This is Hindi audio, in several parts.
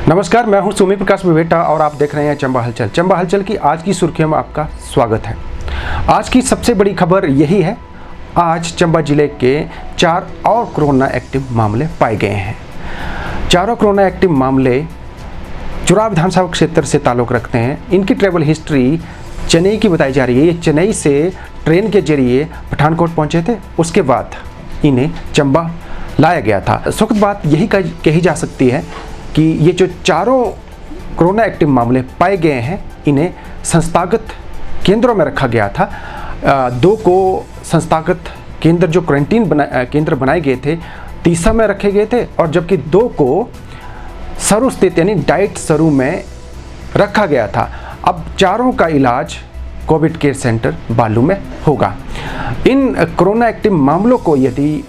नमस्कार, मैं हूं सुमी प्रकाश विवेटा और आप देख रहे हैं चंबा हलचल। चंबा हलचल की आज की सुर्खियों में आपका स्वागत है। आज की सबसे बड़ी खबर यही है, आज चंबा जिले के 4 और कोरोना एक्टिव मामले पाए गए हैं। चारों कोरोना एक्टिव मामले चुराव विधानसभा क्षेत्र से ताल्लुक़ रखते हैं। इनकी ट्रैवल हिस्ट्री चेन्नई की बताई जा रही है। ये चेन्नई से ट्रेन के जरिए पठानकोट पहुँचे थे, उसके बाद इन्हें चंबा लाया गया था। सुखद बात यही कही जा सकती है कि ये जो चारों कोरोना एक्टिव मामले पाए गए हैं, इन्हें संस्थागत केंद्रों में रखा गया था। 2 को संस्थागत केंद्र जो क्वारंटीन केंद्र बनाए गए थे, तीसा में रखे गए थे, और जबकि 2 को सरू स्थित यानी डाइट सरू में रखा गया था। अब चारों का इलाज कोविड केयर सेंटर बालू में होगा। इन कोरोना एक्टिव मामलों को यदि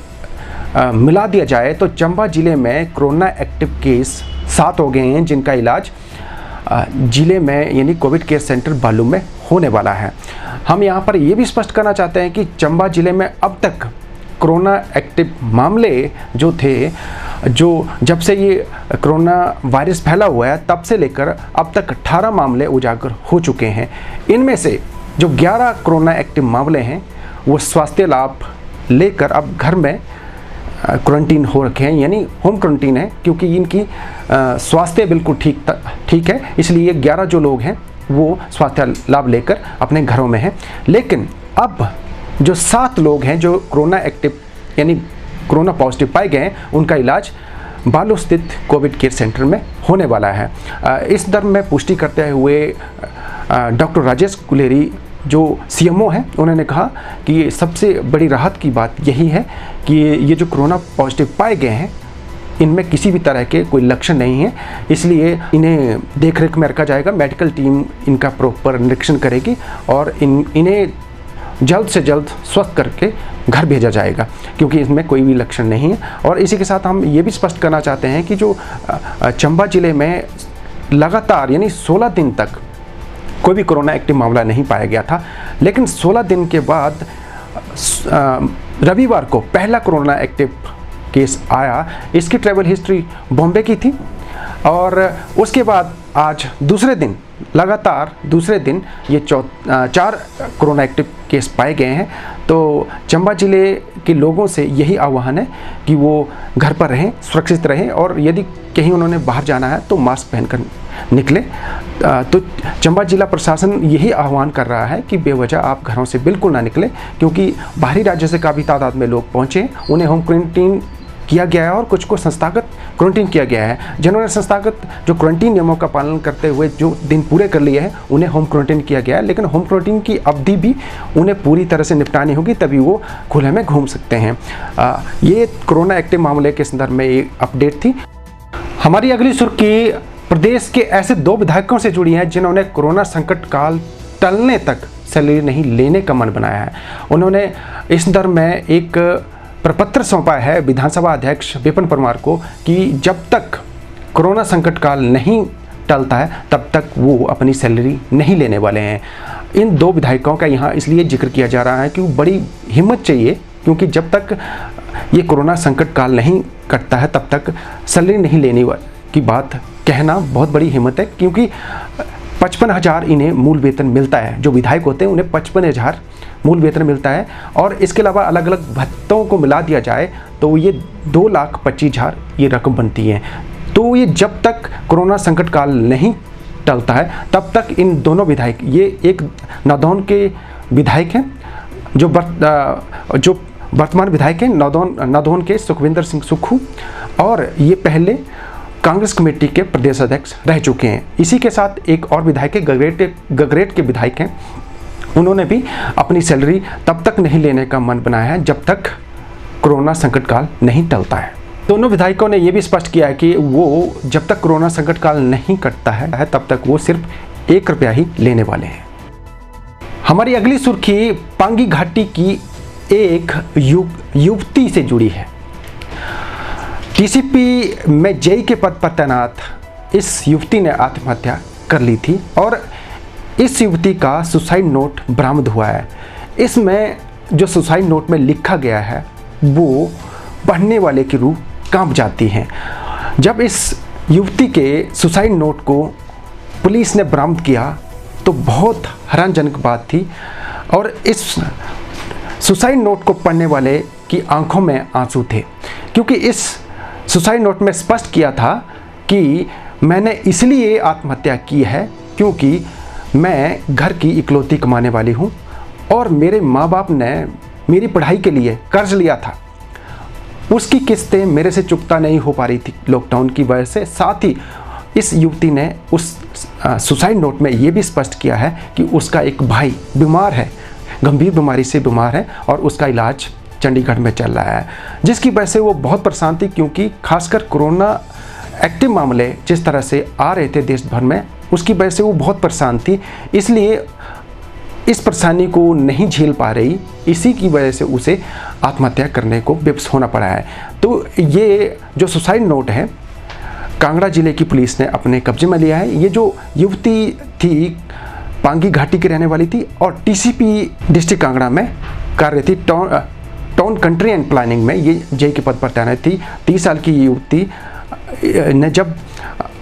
मिला दिया जाए तो चंबा जिले में कोरोना एक्टिव केस 7 हो गए हैं, जिनका इलाज जिले में यानी कोविड केयर सेंटर बालू में होने वाला है। हम यहाँ पर ये भी स्पष्ट करना चाहते हैं कि चंबा जिले में अब तक कोरोना एक्टिव मामले जो थे, जो जब से ये कोरोना वायरस फैला हुआ है तब से लेकर अब तक 18 मामले उजागर हो चुके हैं। इनमें से जो 11 कोरोना एक्टिव मामले हैं वो स्वास्थ्य लाभ लेकर अब घर में क्वारंटीन हो रखे हैं, यानी होम क्वारंटीन है, क्योंकि इनकी स्वास्थ्य बिल्कुल ठीक है। इसलिए 11 जो लोग हैं वो स्वास्थ्य लाभ लेकर अपने घरों में हैं। लेकिन अब जो 7 लोग हैं जो कोरोना एक्टिव यानी कोरोना पॉजिटिव पाए गए हैं, उनका इलाज बालू स्थित कोविड केयर सेंटर में होने वाला है। इस दर में पुष्टि करते हुए डॉक्टर राजेश कुलेरी जो सीएमओ हैं, उन्होंने कहा कि सबसे बड़ी राहत की बात यही है कि ये जो कोरोना पॉजिटिव पाए गए हैं, इनमें किसी भी तरह के कोई लक्षण नहीं है, इसलिए इन्हें देखरेख में रखा जाएगा। मेडिकल टीम इनका प्रॉपर निरीक्षण करेगी और इन्हें जल्द से जल्द स्वस्थ करके घर भेजा जाएगा, क्योंकि इसमें कोई भी लक्षण नहीं है। और इसी के साथ हम ये भी स्पष्ट करना चाहते हैं कि जो चंबा जिले में लगातार यानी 16 दिन तक कोई भी कोरोना एक्टिव मामला नहीं पाया गया था, लेकिन 16 दिन के बाद रविवार को पहला कोरोना एक्टिव केस आया। इसकी ट्रैवल हिस्ट्री बॉम्बे की थी और उसके बाद आज दूसरे दिन लगातार दूसरे दिन ये 4 कोरोना एक्टिव केस पाए गए हैं। तो चंबा जिले के लोगों से यही आह्वान है कि वो घर पर रहें, सुरक्षित रहें, और यदि कहीं उन्होंने बाहर जाना है तो मास्क पहनकर निकले। तो चंबा जिला प्रशासन यही आह्वान कर रहा है कि बेवजह आप घरों से बिल्कुल ना निकलें, क्योंकि बाहरी राज्य से काफ़ी तादाद में लोग पहुँचे, उन्हें होम क्वारंटीन किया गया है और कुछ को संस्थागत क्वारंटीन किया गया है। जिन्होंने संस्थागत जो क्वारंटीन नियमों का पालन करते हुए जो दिन पूरे कर लिए हैं, उन्हें होम क्वारंटीन किया गया है, लेकिन होम क्वारंटीन की अवधि भी उन्हें पूरी तरह से निपटानी होगी, तभी वो खुले में घूम सकते हैं। ये कोरोना एक्टिव मामले के संदर्भ में एक अपडेट थी। हमारी अगली सुर्खी प्रदेश के ऐसे 2 विधायकों से जुड़ी है जिन्होंने कोरोना संकट काल टलने तक सैलरी नहीं लेने का मन बनाया है। उन्होंने इस संदर्भ में एक प्रपत्र सौंपा है विधानसभा अध्यक्ष विपिन परमार को कि जब तक कोरोना संकट काल नहीं टलता है तब तक वो अपनी सैलरी नहीं लेने वाले हैं। इन 2 विधायकों का यहाँ इसलिए जिक्र किया जा रहा है कि बड़ी हिम्मत चाहिए, क्योंकि जब तक ये कोरोना संकट काल नहीं कटता है तब तक सैलरी नहीं लेने की बात कहना बहुत बड़ी हिम्मत है, क्योंकि 55,000 इन्हें मूल वेतन मिलता है। जो विधायक होते हैं उन्हें 55,000 मूल वेतन मिलता है, और इसके अलावा अलग अलग भत्तों को मिला दिया जाए तो ये 2,25,000 ये रकम बनती है। तो ये जब तक कोरोना संकट काल नहीं टलता है तब तक इन दोनों विधायक, ये एक नौदौन के विधायक हैं जो वर्तमान विधायक हैं नौदौन के सुखविंदर सिंह सुक्खू, और ये पहले कांग्रेस कमेटी के प्रदेश अध्यक्ष रह चुके हैं। इसी के साथ एक और विधायक गगरेट के विधायक हैं, उन्होंने भी अपनी सैलरी तब तक नहीं लेने का मन बनाया है जब तक कोरोना संकट काल नहीं टलता है। दोनों विधायकों ने यह भी स्पष्ट किया है कि वो जब तक कोरोना संकट काल नहीं कटता है तब तक वो सिर्फ 1 रुपया ही लेने वाले हैं। हमारी अगली सुर्खी पांगी घाटी की एक युवती से जुड़ी है। टीसीपी में जेई के पद पर तैनात इस युवती ने आत्महत्या कर ली थी और इस युवती का सुसाइड नोट बरामद हुआ है। इसमें जो सुसाइड नोट में लिखा गया है वो पढ़ने वाले की रूह कांप जाती है। जब इस युवती के सुसाइड नोट को पुलिस ने बरामद किया तो बहुत हैरानजनक बात थी। और इस सुसाइड नोट को पढ़ने वाले की आंखों में आंसू थे, क्योंकि इस सुसाइड नोट में स्पष्ट किया था कि मैंने इसलिए आत्महत्या की है क्योंकि मैं घर की इकलौती कमाने वाली हूँ और मेरे माँ बाप ने मेरी पढ़ाई के लिए कर्ज लिया था, उसकी किस्तें मेरे से चुकता नहीं हो पा रही थी लॉकडाउन की वजह से। साथ ही इस युवती ने उस सुसाइड नोट में ये भी स्पष्ट किया है कि उसका एक भाई बीमार है, गंभीर बीमारी से बीमार है और उसका इलाज चंडीगढ़ में चल रहा है, जिसकी वजह से वो बहुत परेशान थी, क्योंकि खासकर कोरोना एक्टिव मामले जिस तरह से आ रहे थे देश भर में, उसकी वजह से वो बहुत परेशान थी। इसलिए इस परेशानी को नहीं झेल पा रही, इसी की वजह से उसे आत्महत्या करने को विवश होना पड़ा है। तो ये जो सुसाइड नोट है कांगड़ा जिले की पुलिस ने अपने कब्जे में लिया है। ये जो युवती थी पांगी घाटी की रहने वाली थी और टीसीपी डिस्ट्रिक्ट कांगड़ा में कार्य थी, टाउन कंट्री एंड प्लानिंग में ये जेई के पद पर तैनात थी। 30 साल की युवती ने जब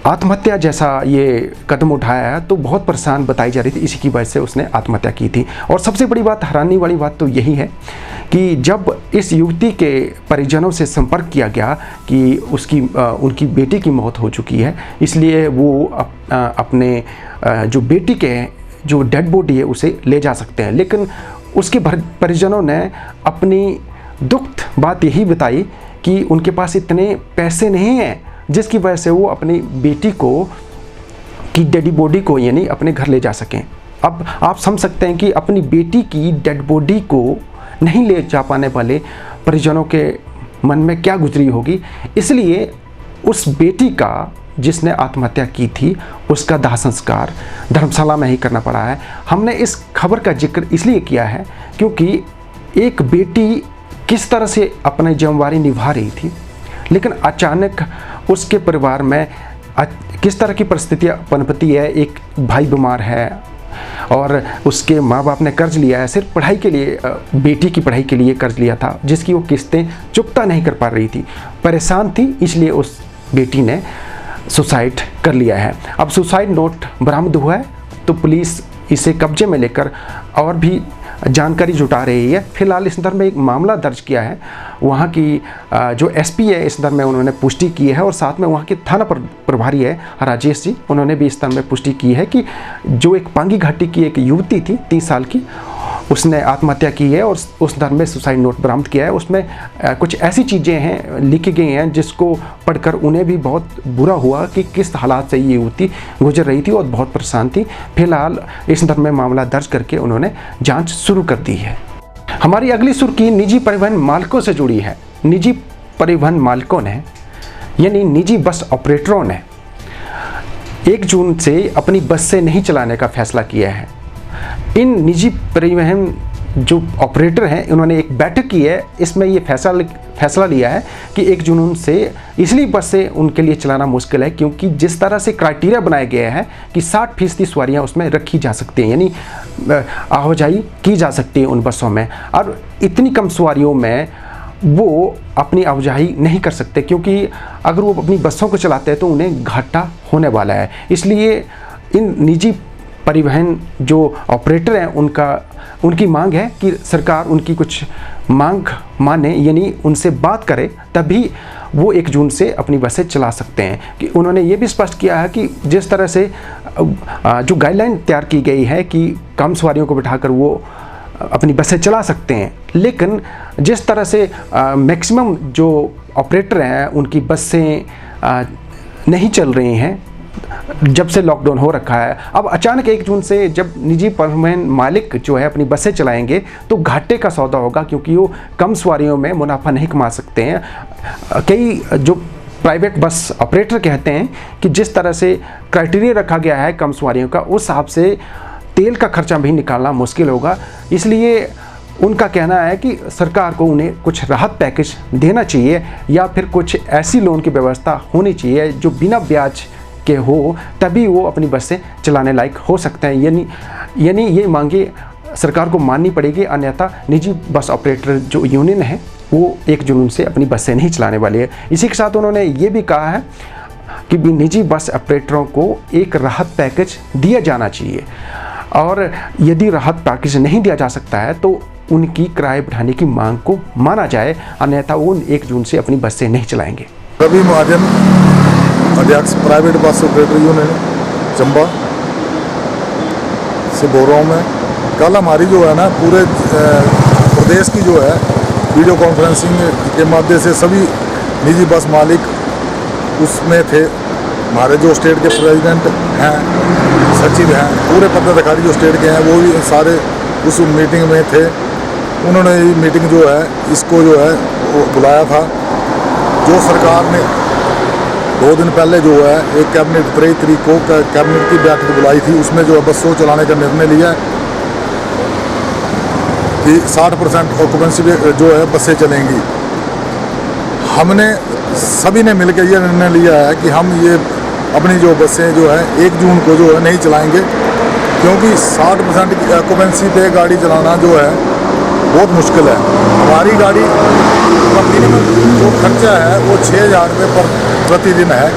आत्महत्या जैसा ये कदम उठाया है तो बहुत परेशान बताई जा रही थी, इसी की वजह से उसने आत्महत्या की थी। और सबसे बड़ी बात, हैरानी वाली बात तो यही है कि जब इस युवती के परिजनों से संपर्क किया गया कि उनकी बेटी की मौत हो चुकी है, इसलिए वो अपने जो बेटी के जो डेड बॉडी है उसे ले जा सकते हैं, लेकिन उसके परिजनों ने अपनी दुख बात यही बताई कि उनके पास इतने पैसे नहीं हैं जिसकी वजह से वो अपनी बेटी की डेड बॉडी को यानी अपने घर ले जा सकें। अब आप समझ सकते हैं कि अपनी बेटी की डेड बॉडी को नहीं ले जा पाने वाले परिजनों के मन में क्या गुजरी होगी। इसलिए उस बेटी का जिसने आत्महत्या की थी उसका दाह संस्कार धर्मशाला में ही करना पड़ा है। हमने इस खबर का जिक्र इसलिए किया है क्योंकि एक बेटी किस तरह से अपनी जिम्मेवारी निभा रही थी, लेकिन अचानक उसके परिवार में किस तरह की परिस्थितियाँ पनपती है। एक भाई बीमार है और उसके माँ बाप ने कर्ज लिया है, सिर्फ पढ़ाई के लिए, बेटी की पढ़ाई के लिए कर्ज लिया था, जिसकी वो किस्तें चुकता नहीं कर पा रही थी, परेशान थी, इसलिए उस बेटी ने सुसाइड कर लिया है। अब सुसाइड नोट बरामद हुआ है तो पुलिस इसे कब्जे में लेकर और भी जानकारी जुटा रही है। फिलहाल इस संदर्भ में एक मामला दर्ज किया है, वहाँ की जो एसपी है इस संदर्भ में उन्होंने पुष्टि की है और साथ में वहाँ के थाना प्रभारी है राजेश जी, उन्होंने भी इस संदर्भ में पुष्टि की है कि जो एक पांगी घाटी की एक युवती थी 30 साल की, उसने आत्महत्या की है और उस संदर्भ में सुसाइड नोट बरामद किया है। उसमें कुछ ऐसी चीज़ें हैं लिखी गई हैं जिसको पढ़कर उन्हें भी बहुत बुरा हुआ कि किस हालात से ये युवती गुजर रही थी और बहुत परेशान थी। फिलहाल इस संदर्भ में मामला दर्ज करके उन्होंने जांच शुरू कर दी है। हमारी अगली सुर्खी निजी परिवहन मालिकों से जुड़ी है। निजी परिवहन मालिकों ने यानी निजी बस ऑपरेटरों ने 1 जून से अपनी बस से नहीं चलाने का फैसला किया है। इन निजी परिवहन जो ऑपरेटर हैं उन्होंने एक बैठक की है, इसमें ये फैसला लिया है कि 1 जून से इसलिए बस से उनके लिए चलाना मुश्किल है, क्योंकि जिस तरह से क्राइटेरिया बनाया गया है कि 60% सवारियाँ उसमें रखी जा सकती हैं, यानी आवाजाही की जा सकती है उन बसों में, और इतनी कम सवारियों में वो अपनी आवाजाही नहीं कर सकते, क्योंकि अगर वो अपनी बसों को चलाते हैं तो उन्हें घाटा होने वाला है। इसलिए इन निजी परिवहन जो ऑपरेटर हैं उनकी मांग है कि सरकार उनकी कुछ मांग माने, यानी उनसे बात करे, तभी वो 1 जून से अपनी बसें चला सकते हैं। कि उन्होंने ये भी स्पष्ट किया है कि जिस तरह से जो गाइडलाइन तैयार की गई है कि कम सवारियों को बिठाकर वो अपनी बसें चला सकते हैं, लेकिन जिस तरह से मैक्सिमम जो ऑपरेटर हैं उनकी बसें नहीं चल रही हैं जब से लॉकडाउन हो रखा है। अब अचानक 1 जून से जब निजी परिवहन मालिक जो है अपनी बसें चलाएंगे तो घाटे का सौदा होगा, क्योंकि वो कम सवारियों में मुनाफा नहीं कमा सकते हैं। कई जो प्राइवेट बस ऑपरेटर कहते हैं कि जिस तरह से क्राइटेरिया रखा गया है कम सवारियों का, उस हिसाब से तेल का खर्चा भी निकालना मुश्किल होगा। इसलिए उनका कहना है कि सरकार को उन्हें कुछ राहत पैकेज देना चाहिए या फिर कुछ ऐसी लोन की व्यवस्था होनी चाहिए जो बिना ब्याज के हो, तभी वो अपनी बसें चलाने लायक हो सकते हैं। यानी ये मांगे सरकार को माननी पड़ेगी, अन्यथा निजी बस ऑपरेटर जो यूनियन है वो 1 जून से अपनी बसें नहीं चलाने वाली है। इसी के साथ उन्होंने ये भी कहा है कि भी निजी बस ऑपरेटरों को एक राहत पैकेज दिया जाना चाहिए, और यदि राहत पैकेज नहीं दिया जा सकता है तो उनकी किराए बढ़ाने की मांग को माना जाए, अन्यथा वो 1 जून से अपनी बसें नहीं चलाएंगे। रवि महाजन, अध्यक्ष private bus operator union Chamba से बोल रहा हूँ मैं। कल हमारी जो है ना पूरे प्रदेश की जो है वीडियो कॉन्फ्रेंसिंग के माध्यम से सभी निजी बस मालिक उसमें थे। हमारे जो स्टेट के प्रेसिडेंट हैं, सचिव हैं, पूरे पदाधिकारी जो स्टेट के हैं वो भी सारे उस मीटिंग में थे। उन्होंने ये मीटिंग जो है इसको जो है वो बुलाया था। जो सरकार ने 2 दिन पहले जो है एक कैबिनेट 23 तारीख को कैबिनेट की बैठक बुलाई थी, उसमें जो है बसों चलाने का निर्णय लिया कि 60% ऑक्यूपेंसी जो है बसें चलेंगी। हमने सभी ने मिलकर ये निर्णय लिया है कि हम ये अपनी जो बसें जो है 1 जून को जो है नहीं चलाएंगे, क्योंकि 60% की ऑक्यूपेंसी पे गाड़ी चलाना जो है बहुत मुश्किल है। हमारी गाड़ी का मिनिमम जो खर्चा है वो 6,000 रुपये पर प्रतिदिन है,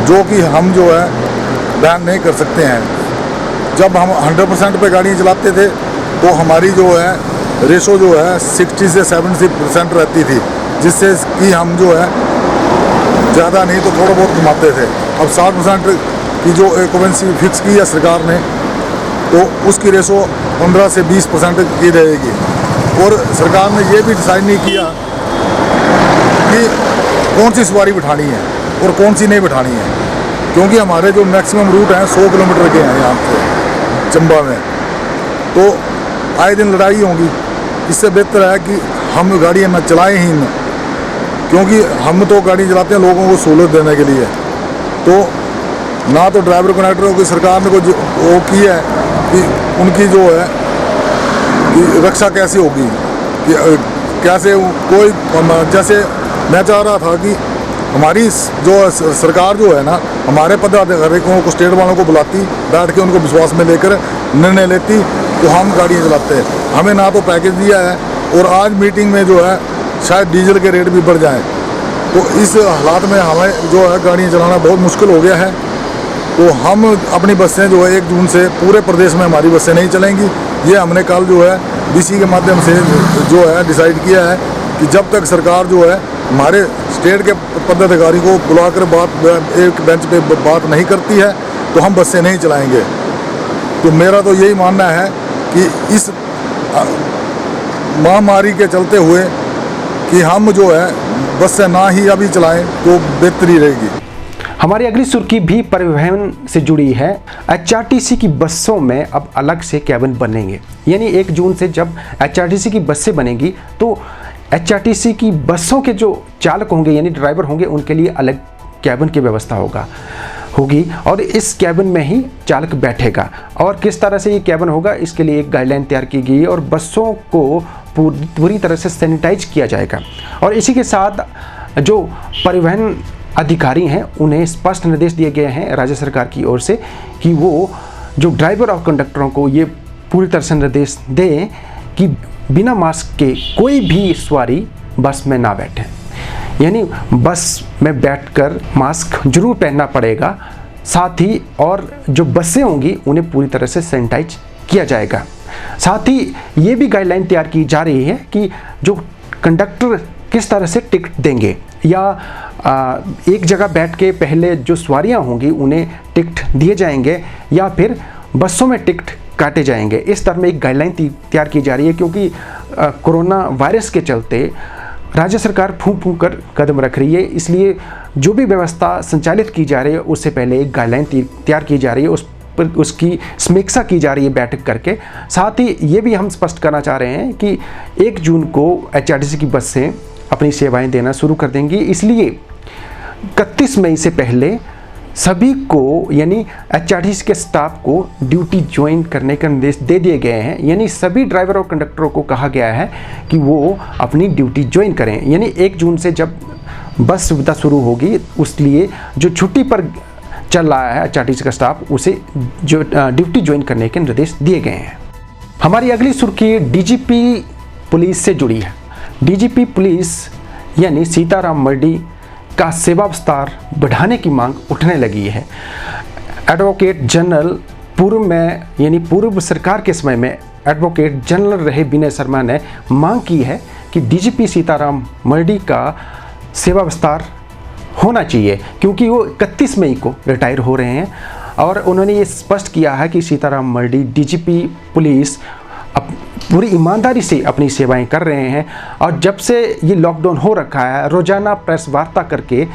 जो कि हम जो है बयान नहीं कर सकते हैं। जब हम 100% पे गाड़ियाँ चलाते थे तो हमारी जो है रेशो जो है 60 से 70% रहती थी, जिससे कि हम जो है ज़्यादा नहीं तो थोड़ा बहुत कमाते थे। अब 60% की जो ऑक्यूपेंसी फिक्स की है सरकार ने, तो उसकी रेशो 15 से 20% की रहेगी। और सरकार ने ये भी डिसाइड नहीं किया कि कौन सी सवारी बिठानी है और कौन सी नहीं बिठानी है, क्योंकि हमारे जो मैक्सिमम रूट हैं 100 किलोमीटर के हैं यहाँ से चंबा में, तो आए दिन लड़ाई होगी। इससे बेहतर है कि हम गाड़ियाँ न चलाएं ही न, क्योंकि हम तो गाड़ी चलाते हैं लोगों को सहूलत देने के लिए। तो ना तो ड्राइवर कंडक्टरों की सरकार ने कुछ वो की है कि उनकी जो है कि रक्षा कैसे होगी, कि कैसे कोई, जैसे मैं चाह रहा था कि हमारी जो सरकार जो है ना हमारे पदाधिकारियों को, स्टेट वालों को बुलाती, बैठ के उनको विश्वास में लेकर निर्णय लेती, तो हम गाड़ियाँ चलाते हैं। हमें ना तो पैकेज दिया है, और आज मीटिंग में जो है शायद डीजल के रेट भी बढ़ जाएं, तो इस हालात में हमें जो है गाड़ियाँ चलाना बहुत मुश्किल हो गया है। तो हम अपनी बसें जो है 1 जून से पूरे प्रदेश में हमारी बसें नहीं चलेंगी। ये हमने कल जो है डीसी के माध्यम से जो है डिसाइड किया है कि जब तक सरकार जो है हमारे स्टेट के पदाधिकारी को बुलाकर एक बेंच पे बात नहीं करती है तो हम बसें नहीं चलाएंगे। तो मेरा तो यही मानना है कि इस महामारी के चलते हुए कि हम जो है बसें ना ही अभी चलाएं तो बेहतरी रहेगी। हमारी अगली सुर्खी भी परिवहन से जुड़ी है। एचआरटीसी की बसों में अब अलग से कैबिन बनेंगे, यानी 1 जून से जब एचआरटीसी की बसें बनेंगी तो एचआरटीसी की बसों के जो चालक होंगे यानी ड्राइवर होंगे उनके लिए अलग कैबिन की व्यवस्था होगी और इस कैबिन में ही चालक बैठेगा। और किस तरह से ये कैबिन होगा इसके लिए एक गाइडलाइन तैयार की गई है और बसों को पूरी तरह से सैनिटाइज किया जाएगा। और इसी के साथ जो परिवहन अधिकारी हैं उन्हें स्पष्ट निर्देश दिए गए हैं राज्य सरकार की ओर से कि वो जो ड्राइवर और कंडक्टरों को ये पूरी तरह से निर्देश दें कि बिना मास्क के कोई भी सवारी बस में ना बैठे, यानी बस में बैठकर मास्क जरूर पहनना पड़ेगा। साथ ही और जो बसें होंगी उन्हें पूरी तरह से सैनिटाइज किया जाएगा। साथ ही ये भी गाइडलाइन तैयार की जा रही है कि जो कंडक्टर किस तरह से टिकट देंगे या एक जगह बैठ के पहले जो सवारियां होंगी उन्हें टिकट दिए जाएंगे या फिर बसों में टिकट काटे जाएंगे। इस तरह में एक गाइडलाइन तैयार की जा रही है क्योंकि कोरोना वायरस के चलते राज्य सरकार फूंक कर कदम रख रही है, इसलिए जो भी व्यवस्था संचालित की जा रही है उससे पहले एक गाइडलाइन तैयार की जा रही है, उस पर उसकी समीक्षा की जा रही है बैठक करके। साथ ही ये भी हम स्पष्ट करना चाह रहे हैं कि 1 जून को एचआरटीसी की बसें अपनी सेवाएं देना शुरू कर देंगी, इसलिए 31 मई से पहले सभी को यानी एचआरटीसी के स्टाफ को ड्यूटी ज्वाइन करने का निर्देश दे दिए गए हैं। यानी सभी ड्राइवर और कंडक्टरों को कहा गया है कि वो अपनी ड्यूटी ज्वाइन करें। यानी 1 जून से जब बस सुविधा शुरू होगी उसलिए जो छुट्टी पर चल रहा है एचआरटीसी का स्टाफ उसे जो ड्यूटी ज्वाइन करने के निर्देश दिए गए हैं। हमारी अगली सुर्खी डीजीपी पुलिस से जुड़ी है। डीजीपी पुलिस यानी सीताराम मर्डी का सेवा विस्तार बढ़ाने की मांग उठने लगी है। एडवोकेट जनरल पूर्व सरकार के समय में एडवोकेट जनरल रहे विनय शर्मा ने मांग की है कि डीजीपी सीताराम मरडी का सेवा विस्तार होना चाहिए, क्योंकि वो 31 मई को रिटायर हो रहे हैं और उन्होंने ये स्पष्ट किया है कि सीताराम मरडी डीजीपी पुलिस पूरी ईमानदारी से अपनी सेवाएं कर रहे हैं और जब से ये लॉकडाउन हो रखा है रोज़ाना प्रेस वार्ता करके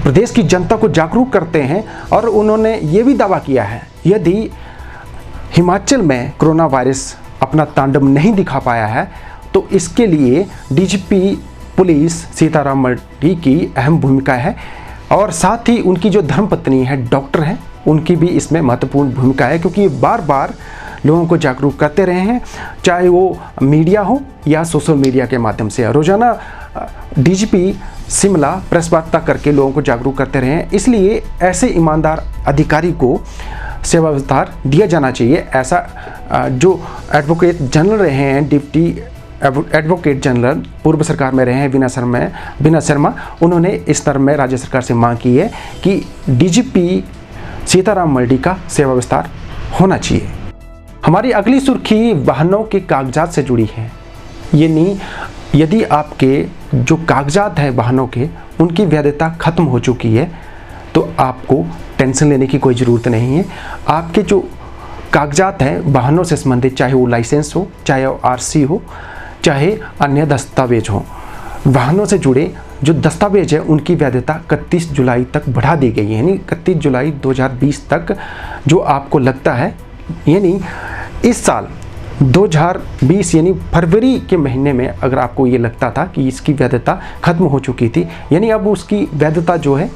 प्रदेश की जनता को जागरूक करते हैं। और उन्होंने ये भी दावा किया है यदि हिमाचल में कोरोना वायरस अपना तांडव नहीं दिखा पाया है तो इसके लिए डीजीपी पुलिस सीताराम मरडी की अहम भूमिका है और साथ ही उनकी जो धर्मपत्नी है डॉक्टर हैं उनकी भी इसमें महत्वपूर्ण भूमिका है, क्योंकि बार बार लोगों को जागरूक करते रहे हैं, चाहे वो मीडिया हो या सोशल मीडिया के माध्यम से। रोज़ाना डीजीपी शिमला प्रेस वार्ता करके लोगों को जागरूक करते रहे हैं, इसलिए ऐसे ईमानदार अधिकारी को सेवा विस्तार दिया जाना चाहिए। ऐसा जो एडवोकेट जनरल रहे हैं, डिप्टी एडवोकेट जनरल पूर्व सरकार में रहे हैं विनय शर्मा, उन्होंने इस स्तर में राज्य सरकार से मांग की है कि डीजीपी सीताराम मरडी का सेवा विस्तार होना चाहिए। हमारी अगली सुर्खी वाहनों के कागजात से जुड़ी है। यानी यदि आपके जो कागजात हैं वाहनों के उनकी वैधता खत्म हो चुकी है तो आपको टेंशन लेने की कोई ज़रूरत नहीं है। आपके जो कागजात हैं वाहनों से संबंधित, चाहे वो लाइसेंस हो, चाहे वो आरसी हो, चाहे अन्य दस्तावेज हो, वाहनों से जुड़े जो दस्तावेज है उनकी वैधता 31 जुलाई तक बढ़ा दी गई है। यानी 31 जुलाई 2020 तक जो आपको लगता है, यानी इस साल 2020 यानी फरवरी के महीने में अगर आपको ये लगता था कि इसकी वैधता खत्म हो चुकी थी, यानी अब उसकी वैधता जो है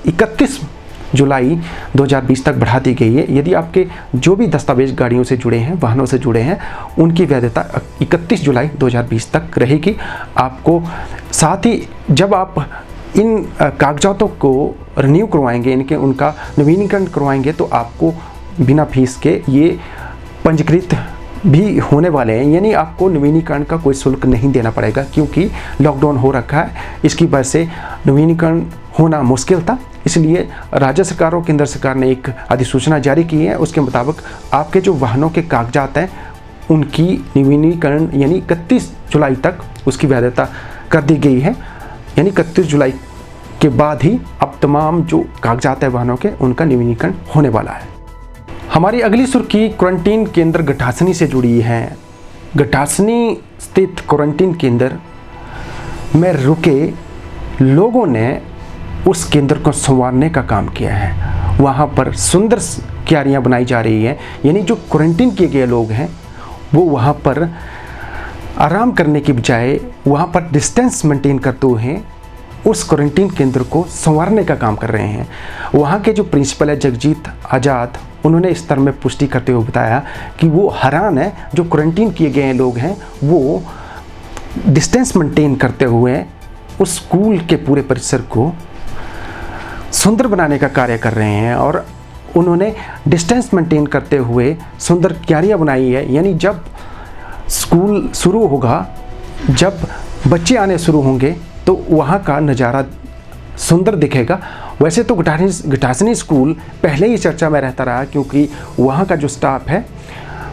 31 जुलाई 2020 तक बढ़ा दी गई है। यदि आपके जो भी दस्तावेज गाड़ियों से जुड़े हैं, वाहनों से जुड़े हैं, उनकी वैधता 31 जुलाई 2020 तक रहेगी। आपको साथ ही जब आप इन कागजातों को रिन्यू करवाएंगे, उनका नवीनीकरण करवाएंगे तो आपको बिना फीस के ये पंजीकृत भी होने वाले हैं। यानी आपको नवीनीकरण का कोई शुल्क नहीं देना पड़ेगा, क्योंकि लॉकडाउन हो रखा है, इसकी वजह से नवीनीकरण होना मुश्किल था। इसलिए राज्य सरकार और केंद्र सरकार ने एक अधिसूचना जारी की है। उसके मुताबिक आपके जो वाहनों के कागजात हैं उनकी नवीनीकरण यानी 31 जुलाई तक उसकी वैधता कर दी गई है। यानी 31 जुलाई के बाद ही अब तमाम जो कागजात हैं वाहनों के उनका नवीनीकरण होने वाला है। हमारी अगली सुर्खी क्वारंटीन केंद्र गठासनी से जुड़ी है। गठासनी स्थित क्वारंटीन केंद्र में रुके लोगों ने उस केंद्र को संवारने का काम किया है। वहाँ पर सुंदर क्यारियाँ बनाई जा रही है। यानी जो क्वारंटीन किए गए लोग हैं वो वहाँ पर आराम करने की बजाय वहाँ पर डिस्टेंस मेंटेन करते हुए उस क्वारंटीन केंद्र को संवारने का काम कर रहे हैं। वहाँ के जो प्रिंसिपल है जगजीत आज़ाद, उन्होंने इस तरह में पुष्टि करते हुए बताया कि वो हैरान है जो क्वारंटीन किए गए लोग हैं वो डिस्टेंस मेंटेन करते हुए उस स्कूल के पूरे परिसर को सुंदर बनाने का कार्य कर रहे हैं। और उन्होंने डिस्टेंस मेंटेन करते हुए सुंदर क्यारियाँ बनाई है। यानी जब स्कूल शुरू होगा, जब बच्चे आने शुरू होंगे तो वहाँ का नज़ारा सुंदर दिखेगा। वैसे तो गठासनी स्कूल पहले ही चर्चा में रहता रहा, क्योंकि वहाँ का जो स्टाफ है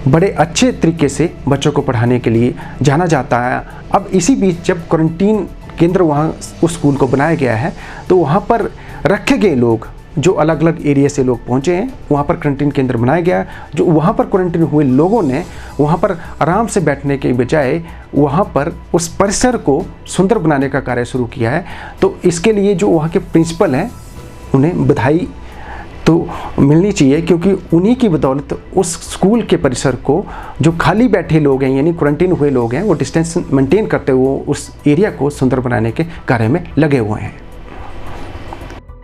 बड़े अच्छे तरीके से बच्चों को पढ़ाने के लिए जाना जाता है। अब इसी बीच जब क्वारंटीन केंद्र वहाँ उस स्कूल को बनाया गया है तो वहाँ पर रखे गए लोग जो अलग अलग एरिया से लोग पहुँचे हैं, वहाँ पर क्वारंटीन केंद्र बनाया गया। जो वहाँ पर क्वारंटीन हुए लोगों ने वहाँ पर आराम से बैठने के बजाय वहाँ पर उस परिसर को सुंदर बनाने का कार्य शुरू किया है। तो इसके लिए जो वहाँ के प्रिंसिपल हैं उन्हें बधाई तो मिलनी चाहिए, क्योंकि उन्हीं की बदौलत उस स्कूल के परिसर को जो खाली बैठे लोग हैं यानी क्वारंटीन हुए लोग हैं वो डिस्टेंस मेंटेन करते हुए उस एरिया को सुंदर बनाने के कार्य में लगे हुए हैं।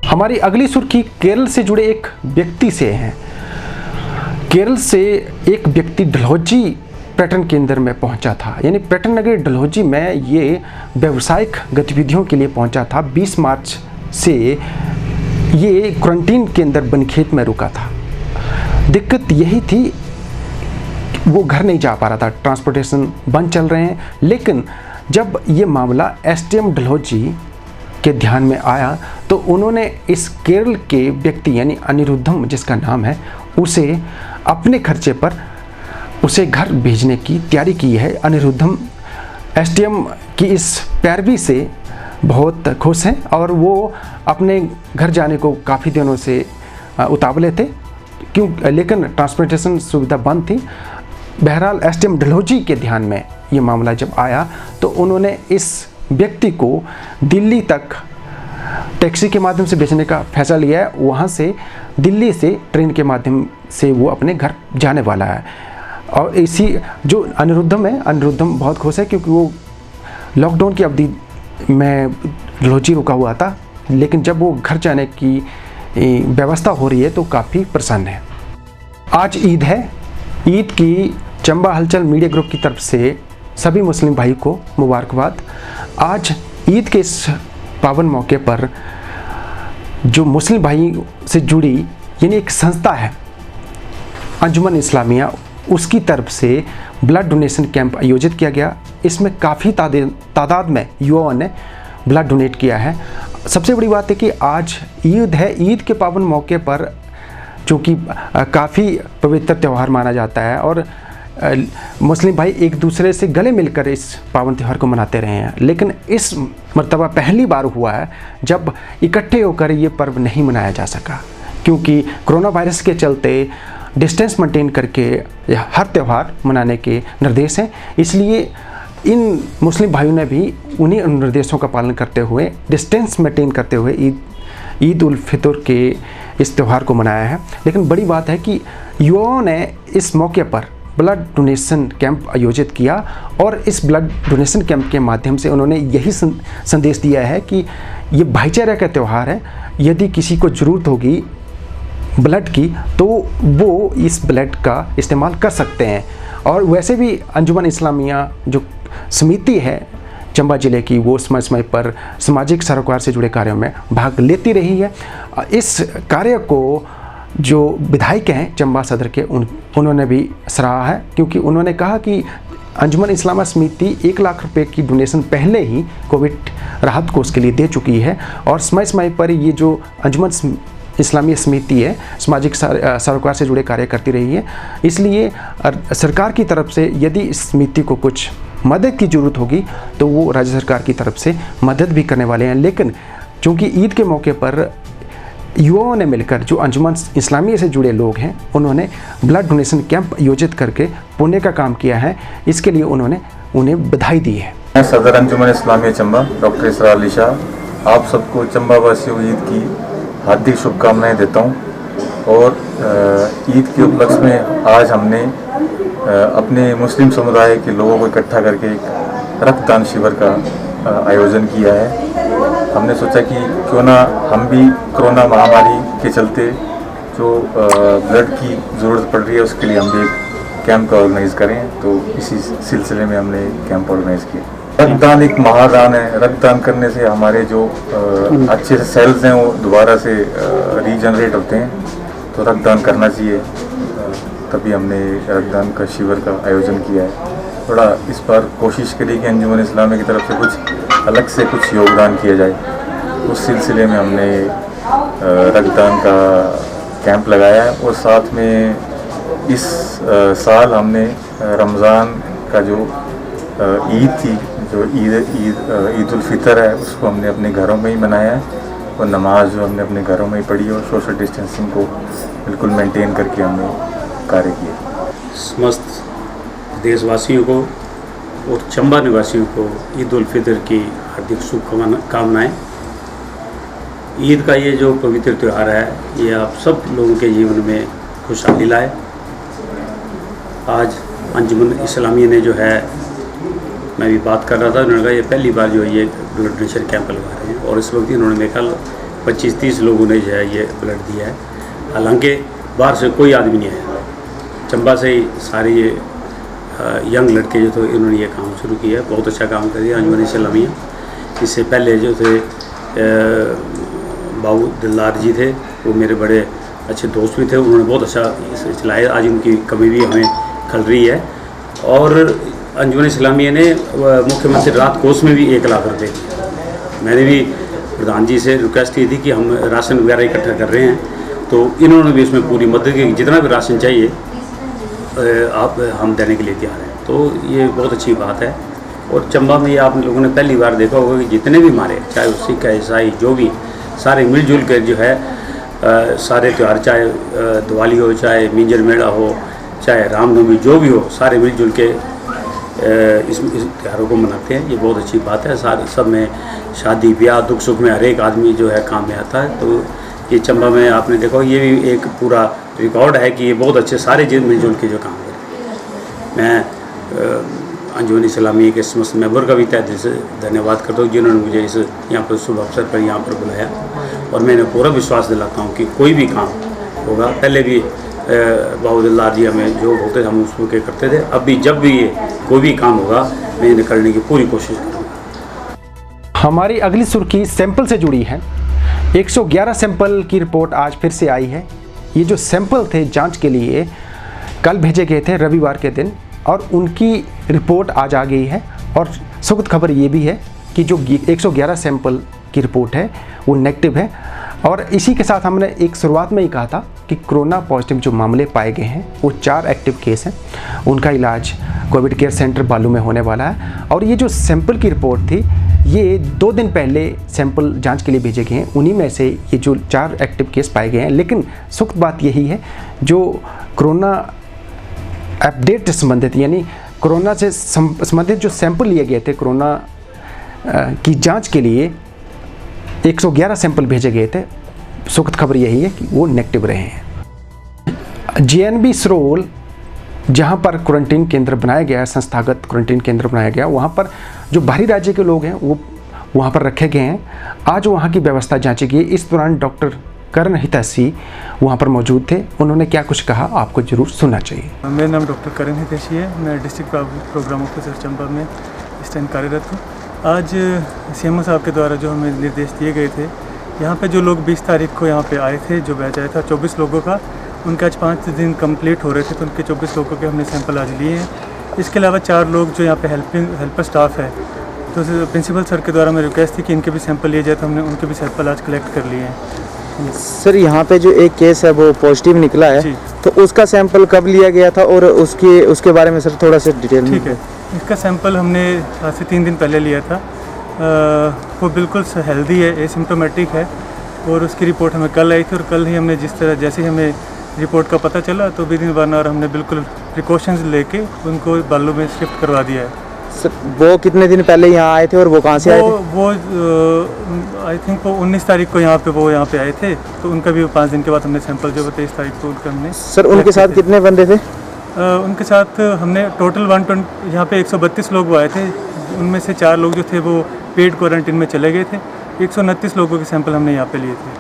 हमारी अगली सुर्खी केरल से जुड़े एक व्यक्ति से है। केरल से एक व्यक्ति डलहौजी पर्यटन केंद्र में पहुंचा था। यानी पर्यटन नगरी डलहौजी में ये व्यावसायिक गतिविधियों के लिए पहुंचा था। 20 मार्च से ये क्वारंटीन केंद्र बनखेत में रुका था। दिक्कत यही थी वो घर नहीं जा पा रहा था, ट्रांसपोर्टेशन बंद चल रहे हैं। लेकिन जब ये मामला एसडीएम डलहौजी के ध्यान में आया तो उन्होंने इस केरल के व्यक्ति यानी अनिरुद्धम जिसका नाम है उसे अपने खर्चे पर उसे घर भेजने की तैयारी की है। अनिरुद्धम एसडीएम की इस पैरवी से बहुत खुश हैं और वो अपने घर जाने को काफ़ी दिनों से उतावले थे लेकिन ट्रांसपोर्टेशन सुविधा बंद थी। बहरहाल एसडीएम डलहौजी के ध्यान में ये मामला जब आया तो उन्होंने इस व्यक्ति को दिल्ली तक टैक्सी के माध्यम से भेजने का फैसला लिया है। वहाँ से दिल्ली से ट्रेन के माध्यम से वो अपने घर जाने वाला है। और इसी जो अनिरुद्धम बहुत खुश है क्योंकि वो लॉकडाउन की अवधि में डलहौजी रुका हुआ था, लेकिन जब वो घर जाने की व्यवस्था हो रही है तो काफ़ी प्रसन्न है। आज ईद है। ईद की चंबा हलचल मीडिया ग्रुप की तरफ से सभी मुस्लिम भाई को मुबारकबाद। आज ईद के इस पावन मौके पर जो मुस्लिम भाई से जुड़ी यानी एक संस्था है अंजुमन इस्लामिया, उसकी तरफ से ब्लड डोनेशन कैंप आयोजित किया गया। इसमें काफ़ी तादाद में युवाओं ने ब्लड डोनेट किया है। सबसे बड़ी बात है कि आज ईद है। ईद के पावन मौके पर चूँकि काफ़ी पवित्र त्यौहार माना जाता है और मुस्लिम भाई एक दूसरे से गले मिलकर इस पावन त्यौहार को मनाते रहे हैं, लेकिन इस मर्तबा पहली बार हुआ है जब इकट्ठे होकर ये पर्व नहीं मनाया जा सका, क्योंकि कोरोना वायरस के चलते डिस्टेंस मेंटेन करके हर त्यौहार मनाने के निर्देश हैं। इसलिए इन मुस्लिम भाइयों ने भी उन्हीं निर्देशों का पालन करते हुए डिस्टेंस मेंटेन करते हुए ईद उल फितर के इस त्यौहार को मनाया है। लेकिन बड़ी बात है कि युवाओं ने इस मौके पर ब्लड डोनेशन कैंप आयोजित किया और इस ब्लड डोनेशन कैंप के माध्यम से उन्होंने यही संदेश दिया है कि ये भाईचारे का त्यौहार है। यदि किसी को ज़रूरत होगी ब्लड की तो वो इस ब्लड का इस्तेमाल कर सकते हैं। और वैसे भी अंजुमन इस्लामिया जो समिति है चंबा ज़िले की, वो समय समय पर सामाजिक सरोकार से जुड़े कार्यों में भाग लेती रही है। इस कार्य को जो विधायक हैं चंबा सदर के उन्होंने भी सराहा है, क्योंकि उन्होंने कहा कि अंजुमन इस्लामिया समिति 1 लाख रुपए की डोनेशन पहले ही कोविड राहत कोष के लिए दे चुकी है और समय समय पर ये जो अंजुमन इस्लामिया समिति है सामाजिक सरोकार से जुड़े कार्य करती रही है। इसलिए सरकार की तरफ से यदि इस समिति को कुछ मदद की ज़रूरत होगी तो वो राज्य सरकार की तरफ से मदद भी करने वाले हैं। लेकिन चूँकि ईद के मौके पर युवाओं ने मिलकर जो अंजुमन इस्लामिया से जुड़े लोग हैं उन्होंने ब्लड डोनेशन कैंप आयोजित करके पुण्य का काम किया है। इसके लिए उन्होंने उन्हें बधाई दी है। मैं सदर अंजुमन इस्लामिया चंबा डॉक्टर इसरार अली शाह आप सबको चंबा वासियों को ईद की हार्दिक शुभकामनाएं देता हूं। और ईद के उपलक्ष्य में आज हमने अपने मुस्लिम समुदाय के लोगों को इकट्ठा करके एक रक्तदान शिविर का आयोजन किया है। हमने सोचा कि क्यों ना हम भी कोरोना महामारी के चलते जो ब्लड की ज़रूरत पड़ रही है उसके लिए हम भी एक कैंप का ऑर्गेनाइज़ करें, तो इसी सिलसिले में हमने कैंप ऑर्गेनाइज़ किया। रक्तदान एक महादान है। रक्तदान करने से हमारे जो अच्छे से सेल्स हैं वो दोबारा से रीजनरेट होते हैं, तो रक्तदान करना चाहिए। तभी हमने रक्तदान का शिविर का आयोजन किया है। थोड़ा इस बार कोशिश करी कि अंजुमन इस्लामिया की तरफ से कुछ अलग से कुछ योगदान किया जाए, उस सिलसिले में हमने रक्तदान का कैंप लगाया है। और साथ में इस साल हमने रमज़ान का जो ईद थी, जो ईद उल फितर है, उसको हमने अपने घरों में ही मनाया है और नमाज जो हमने अपने घरों में ही पढ़ी और सोशल डिस्टेंसिंग को बिल्कुल मेंटेन करके हमने कार्य किया। समस्त देशवासियों को और चंबा निवासियों को ईद उल फितर की हार्दिक शुभकामनाएं। ईद का ये जो पवित्र त्यौहार है ये आप सब लोगों के जीवन में खुशहाली लाए। आज अंजुमन इस्लामिया ने जो है, मैं भी बात कर रहा था, उन्होंने कहा ये पहली बार जो है ये ब्लड डोनेशन कैंप लगा रहे हैं और इस वक्त इन्होंने मेरे ख्याल 25-30 लोगों ने जो है ये ब्लड दिया है। हालांकि बाहर से कोई आदमी नहीं आया, चंबा से ही सारे ये यंग लड़के जो थे इन्होंने ये काम शुरू किया। बहुत अच्छा काम कर दिया अंजुमन इस्लामिया। इससे पहले जो थे बाबू दिलदार जी थे, वो मेरे बड़े अच्छे दोस्त भी थे, उन्होंने बहुत अच्छा इसे चलाया। आज उनकी कमी भी हमें खल रही है। और अंजुमन इस्लामिया ने मुख्यमंत्री राहत कोष में भी 1 लाख रुपये दिए। मैंने भी प्रधान जी से रिक्वेस्ट की थी कि हम राशन वगैरह इकट्ठा कर रहे हैं, तो इन्होंने भी इसमें पूरी मदद की, जितना भी राशन चाहिए आप हम देने के लिए तैयार हैं। तो ये बहुत अच्छी बात है। और चंबा में ये आप लोगों ने पहली बार देखा होगा कि जितने भी हमारे, चाहे वो सिख है, ईसाई, जो भी, सारे मिलजुल कर जो है सारे त्यौहार, चाहे दिवाली हो, चाहे मिंजर मेला हो, चाहे रामनवमी, जो भी हो, सारे मिलजुल के इस त्योहारों को मनाते हैं। ये बहुत अच्छी बात है। सारे सब में शादी ब्याह दुख सुख में हर एक आदमी जो है काम में आता है। तो ये चंबा में आपने देखो, ये भी एक पूरा रिकॉर्ड है कि ये बहुत अच्छे सारे मिलजुल के जो काम करें। मैं अंजुमन इस्लामी के समस्त मेंबर का भी तहे दिल से धन्यवाद करता हूँ जिन्होंने मुझे इस यहाँ पर शुभ अवसर पर यहाँ पर बुलाया। और मैंने पूरा विश्वास दिलाता हूँ कि कोई भी काम होगा, पहले भी बाबूदिल्लाह जी हमें जो होते हम उसको क्या करते थे, अब भी जब भी ये कोई भी काम होगा मैं इन्हें करने की पूरी कोशिश करूँगा। हमारी अगली सुर्खी सैंपल से जुड़ी है। 111 सैंपल की रिपोर्ट आज फिर से आई है। ये जो सैंपल थे जांच के लिए कल भेजे गए थे रविवार के दिन, और उनकी रिपोर्ट आज आ गई है। और सुखद खबर ये भी है कि जो 111 सैंपल की रिपोर्ट है वो नेगेटिव है। और इसी के साथ हमने एक शुरुआत में ही कहा था कि कोरोना पॉजिटिव जो मामले पाए गए हैं वो 4 एक्टिव केस हैं। उनका इलाज कोविड केयर सेंटर बालू में होने वाला है। और ये जो सैंपल की रिपोर्ट थी ये 2 दिन पहले सैंपल जांच के लिए भेजे गए हैं। उन्हीं में से ये जो 4 एक्टिव केस पाए गए हैं। लेकिन सुखद बात यही है, जो कोरोना अपडेट से संबंधित, यानी कोरोना से संबंधित जो सैंपल लिए गए थे कोरोना की जांच के लिए, 111 सैंपल भेजे गए थे। सुखद खबर यही है कि वो नेगेटिव रहे हैं। JNB सरोल जहां पर क्वारंटीन केंद्र बनाया गया है, संस्थागत क्वारंटीन केंद्र बनाया गया, वहां पर जो बाहरी राज्य के लोग हैं वो वहां पर रखे गए हैं। आज वहां की व्यवस्था जांची गई। इस दौरान डॉक्टर करण हितैषी वहाँ पर मौजूद थे। उन्होंने क्या कुछ कहा आपको ज़रूर सुनना चाहिए। मेरा नाम डॉक्टर करण हितैषी है। मैं डिस्ट्रिक्ट प्रोग्राम ऑफिसर चंबा में इस टाइम कार्यरत हूँ। आज CMO साहब के द्वारा जो हमें निर्देश दिए गए थे, यहाँ पे जो लोग 20 तारीख को यहाँ पे आए थे, जो बैच आया था 24 लोगों का, उनके आज 5 दिन कंप्लीट हो रहे थे, तो उनके 24 लोगों के हमने सैंपल आज लिए हैं। इसके अलावा 4 लोग जो यहाँ पे हेल्पर स्टाफ है, तो प्रिंसिपल सर के द्वारा मैं रिक्वेस्ट थी कि इनके भी सैंपल लिए जाए, तो हमने उनके भी सैंपल आज कलेक्ट कर लिए हैं। सर यहाँ पे जो एक केस है वो पॉजिटिव निकला है, तो उसका सैंपल कब लिया गया था और उसके बारे में सर थोड़ा सा डिटेल में? ठीक है, इसका सैंपल हमने आज से 3 दिन पहले लिया था। वो बिल्कुल हेल्दी है, एसिम्प्टोमेटिक है, और उसकी रिपोर्ट हमें कल आई थी। और कल ही हमने जैसे ही हमें रिपोर्ट का पता चला तो विद इन 1 आवर हमने बिल्कुल प्रिकॉशंस लेके उनको बालू में शिफ्ट करवा दिया है। सर वो कितने दिन पहले यहाँ आए थे और वो कहाँ से आए थे? वो आई थिंक वो 19 तारीख को यहाँ पे आए थे, तो उनका भी 5 दिन के बाद हमने सैंपल जो 23 तारीख को उनका हमने। सर उनके साथ कितने बंदे थे? उनके साथ हमने टोटल 120 यहाँ पे 132 लोग वो आए थे। उनमें से 4 लोग जो थे वो पेड क्वारंटीन में चले गए थे। 129 लोगों के सैंपल हमने यहाँ पे लिए थे।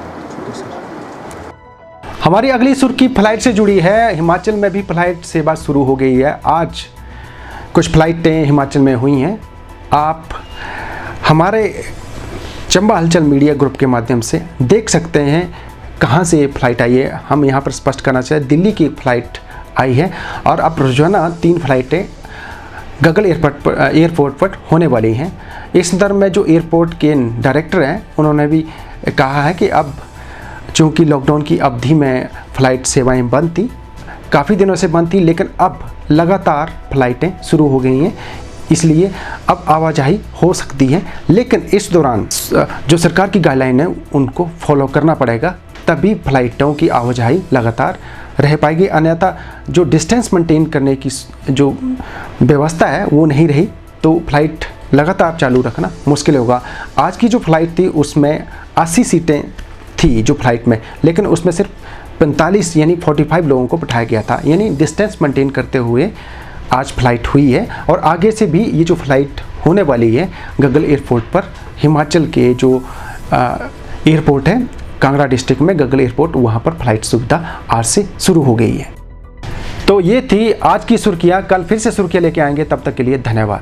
हमारी अगली सुर्खी फ्लाइट से जुड़ी है। हिमाचल में भी फ्लाइट सेवा शुरू हो गई है। आज कुछ फ्लाइटें हिमाचल में हुई हैं। आप हमारे चंबा हलचल मीडिया ग्रुप के माध्यम से देख सकते हैं कहाँ से फ़्लाइट आई है। हम यहाँ पर स्पष्ट करना चाहें, दिल्ली की फ़्लाइट आई है और अब रोजाना 3 फ्लाइटें गगल एयरपोर्ट पर होने वाली हैं। इस संदर्भ में जो एयरपोर्ट के डायरेक्टर हैं उन्होंने भी कहा है कि अब चूँकि लॉकडाउन की अवधि में फ़्लाइट सेवाएं बंद थी, काफ़ी दिनों से बंद थी, लेकिन अब लगातार फ़्लाइटें शुरू हो गई हैं, इसलिए अब आवाजाही हो सकती है। लेकिन इस दौरान जो सरकार की गाइडलाइन है उनको फॉलो करना पड़ेगा, तभी फ़्लाइटों की आवाजाही लगातार रह पाएगी। अन्यथा जो डिस्टेंस मेंटेन करने की जो व्यवस्था है वो नहीं रही तो फ़्लाइट लगातार चालू रखना मुश्किल होगा। आज की जो फ़्लाइट थी उसमें 80 सीटें थी जो फ़्लाइट में, लेकिन उसमें सिर्फ 45 यानी 45 लोगों को बिठाया गया था। यानी डिस्टेंस मेंटेन करते हुए आज फ़्लाइट हुई है और आगे से भी ये जो फ़्लाइट होने वाली है गगल एयरपोर्ट पर, हिमाचल के जो एयरपोर्ट है कांगड़ा डिस्ट्रिक्ट में गगल एयरपोर्ट, वहाँ पर फ़्लाइट सुविधा आज से शुरू हो गई है। तो ये थी आज की सुर्खियाँ। कल फिर से सुर्खियाँ लेके आएंगे, तब तक के लिए धन्यवाद।